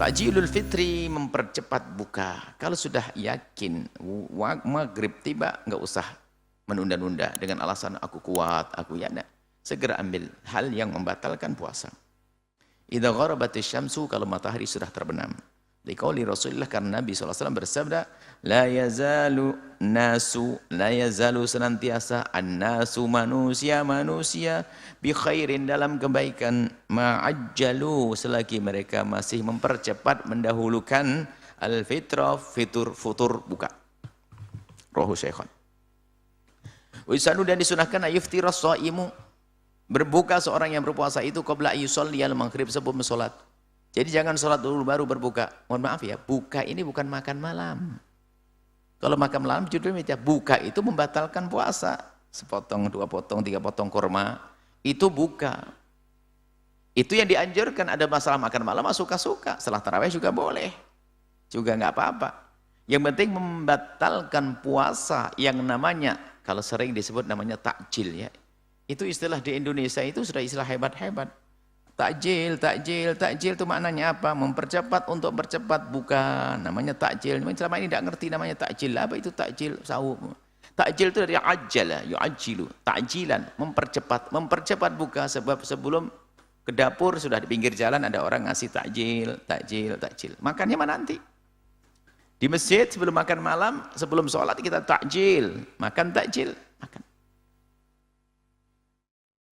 Takjilul fitri mempercepat buka. Kalau sudah yakin maghrib tiba, nggak usah menunda-nunda dengan alasan aku kuat, aku ya enggak. Segera ambil hal yang membatalkan puasa. Idza gharabatis syamsu, kalau matahari sudah terbenam. Liqauli Rasulullah, karena Nabi SAW bersabda, la yazalu senantiasa an-nasu manusia bi khairin, dalam kebaikan, ma'ajjalu, selagi mereka masih mempercepat mendahulukan al-fitra, futur buka. Rawahu Syaikhan. Wa yusanu, dan disunahkan ayuftira shaimu, berbuka seorang yang berpuasa itu qabla ayyusalliyal maghrib, sebelum salat. Jadi jangan sholat dulu baru berbuka. Mohon maaf ya, buka ini bukan makan malam. Kalau makan malam judulnya buka, itu membatalkan puasa. Sepotong, 2 potong, 3 potong kurma, itu buka. Itu yang dianjurkan. Ada masalah makan malam, suka-suka. Setelah tarawih juga boleh. Juga nggak apa-apa. Yang penting membatalkan puasa yang namanya, kalau sering disebut namanya takjil ya. Itu istilah di Indonesia itu sudah istilah hebat-hebat. Takjil itu maknanya apa? Mempercepat untuk bercepat, bukan. Namanya takjil. Selama ini tidak ngerti namanya takjil. Apa itu takjil? Sahur. Takjil itu dari ajjala, yu'ajjilu. Takjilan, mempercepat buka. Sebab sebelum ke dapur sudah di pinggir jalan ada orang ngasih takjil. Makannya mana nanti? Di masjid sebelum makan malam, sebelum sholat kita takjil. Makan takjil, makan.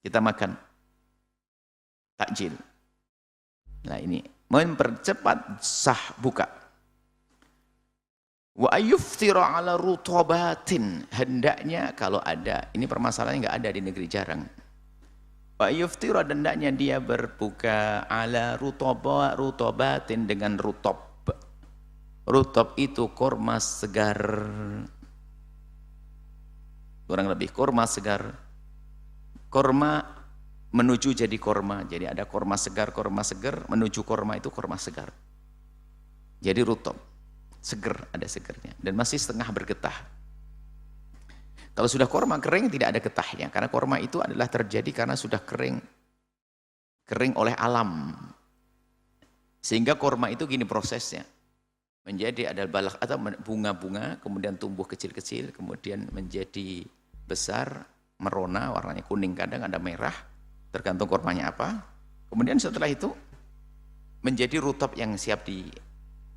Kita makan takjil. Nah ini mempercepat sah buka. Wa ayyuftira ala rutabatin, hendaknya kalau ada, ini permasalahannya nggak ada di negeri, jarang. Wa ayyuftira, hendaknya dia berbuka ala rutabatin, dengan rutab. Rutab itu kurma segar. Kurang lebih kurma segar. Kurma menuju jadi korma, jadi ada korma segar, menuju korma itu korma segar. Jadi rutab, seger, ada segernya, dan masih setengah bergetah. Kalau sudah korma kering tidak ada getahnya, karena korma itu adalah terjadi karena sudah kering oleh alam. Sehingga korma itu gini prosesnya, menjadi ada balak atau bunga-bunga, kemudian tumbuh kecil-kecil, kemudian menjadi besar, merona, warnanya kuning, kadang ada merah, tergantung kormanya apa. Kemudian setelah itu menjadi rutab yang siap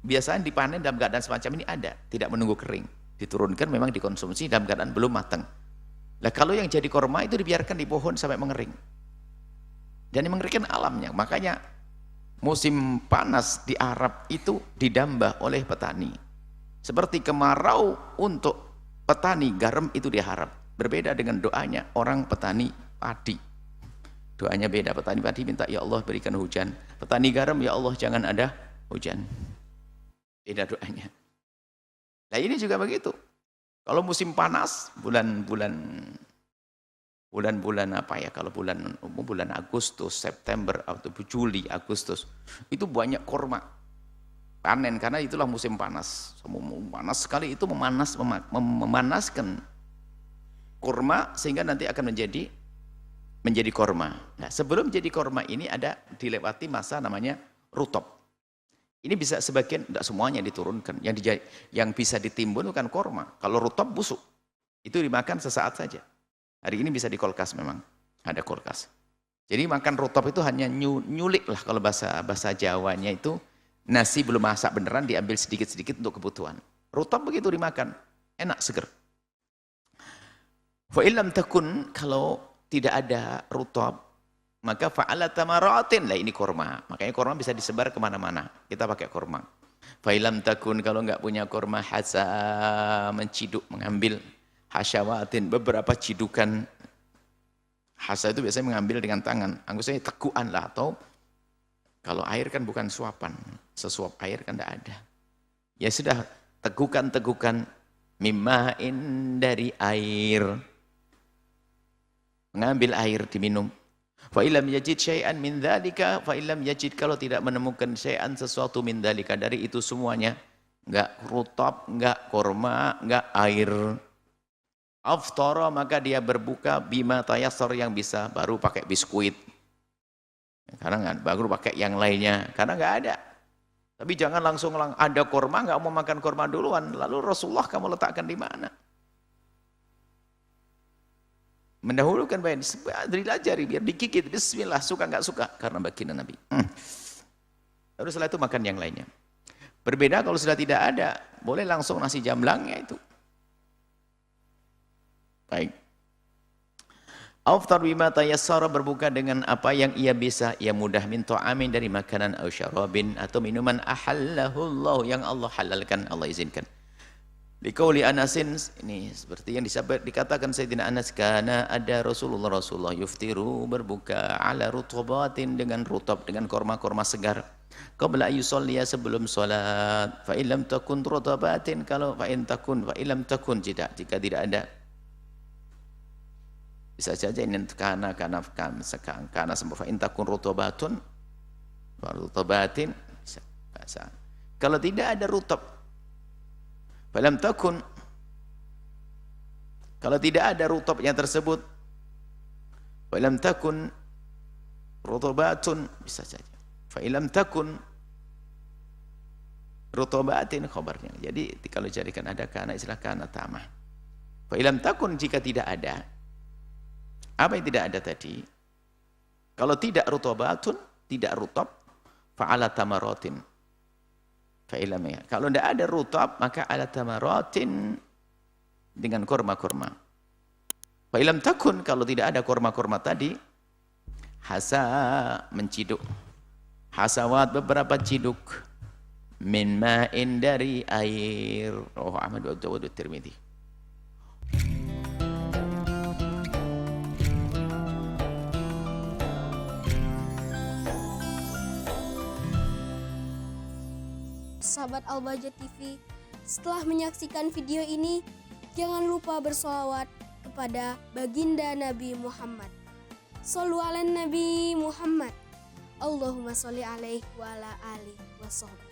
biasanya dipanen dalam keadaan semacam ini, ada, tidak menunggu kering, diturunkan memang dikonsumsi dalam keadaan belum matang. Nah kalau yang jadi korma itu dibiarkan di pohon sampai mengering, dan yang mengeringkan alamnya. Makanya musim panas di Arab itu didambah oleh petani, seperti kemarau untuk petani garam itu diharap. Berbeda dengan doanya orang petani padi. Doanya beda. Petani padi minta, ya Allah berikan hujan. Petani garam, ya Allah jangan ada hujan. Beda doanya. Nah ini juga begitu. Kalau musim panas, bulan-bulan apa ya? Kalau bulan Agustus, September atau Juli, Agustus, itu banyak kurma panen, karena itulah musim panas. Panas sekali, itu memanaskan kurma sehingga nanti akan menjadi korma. Nah, sebelum jadi korma ini ada dilewati masa namanya rutab. Ini bisa sebagian, tidak semuanya diturunkan. Yang bisa ditimbun bukan korma. Kalau rutab busuk, itu dimakan sesaat saja. Hari ini bisa di kulkas, memang ada kulkas. Jadi makan rutab itu hanya nyulik lah, kalau bahasa Jawanya itu nasi belum masak beneran, diambil sedikit-sedikit untuk kebutuhan. Rutab begitu dimakan, enak, seger. Fa illam takun, kalau tidak ada rutab, maka fa'ala tamaratin, lah ini korma. Makanya korma bisa disebar kemana-mana, kita pakai korma. Fa illam takun, kalau nggak punya korma, hasa, menciduk, mengambil, hasyawatin, beberapa cidukan. Hasa itu biasanya mengambil dengan tangan, anggapnya tegukan lah, atau kalau air kan bukan suapan, sesuap air kan tidak ada. Ya sudah, tegukan mimma'in, dari air. Mengambil air diminum. Fa illam yajid syai'an min dzalika, fa illam yajid, kalau tidak menemukan syai'an, sesuatu, min dzalika, dari itu semuanya, enggak rutab, enggak korma, enggak air, aftara, maka dia berbuka bima tayassar, yang bisa, baru pakai biskuit. Karena enggak, baru pakai yang lainnya, karena enggak ada. Tapi jangan langsung ada korma, nggak mau makan korma duluan. Lalu Rasulullah kamu letakkan di mana? Mendahulukan bayan, dilajari biar dikikit. Bismillah, suka nggak suka karena baginda Nabi. Lalu setelah itu makan yang lainnya. Berbeda kalau sudah tidak ada, boleh langsung nasi jamblangnya itu. Baik. Aftar bima tayassara, berbuka dengan apa yang ia bisa, ia mudah, min ta'amin dari makanan, au syarabin atau minuman, ahallahullah yang Allah halalkan, Allah izinkan. Liqauli Anasin, ini seperti yang dikatakan Sayyidina Anas, karena ada Rasulullah yuftiru, berbuka ala rutubatin, dengan rutab, dengan korma-korma segar, qabla ayyusalliya, sebelum salat, fa illam takun rutabatin, kalau fa in takun, fa illam takun, jika tidak ada. Bisa saja ini karena semua fa in takun rutabatun, rutabatin, bisa. Kalau tidak ada rutab, falam takun, kalau tidak ada rutabnya tersebut, falam takun rutabatun, bisa saja. Fa ilam takun rutabatin, khabarnya. Jadi kalau jadikan ada kana, istilah kana tamah. Fa ilam takun, jika tidak ada. Apa yang tidak ada tadi? Kalau tidak rutabatun, tidak rutab, fa'ala tamaratin. Fa'ilam, ya. Kalau tidak ada rutab, maka ala tamaratin, dengan korma-korma. Fa'ilam takun, kalau tidak ada korma-korma tadi, hasa, menciduk. Hasawat, beberapa ciduk. Min ma'in, dari air. Oh, Ahmad wa Dawud wa Tirmidzi. Sahabat Al-Bahjah TV, setelah menyaksikan video ini, jangan lupa bersolawat kepada baginda Nabi Muhammad. Shollu ala Nabi Muhammad. Allahumma sholli alaihi wa ala alihi wa sahbihi.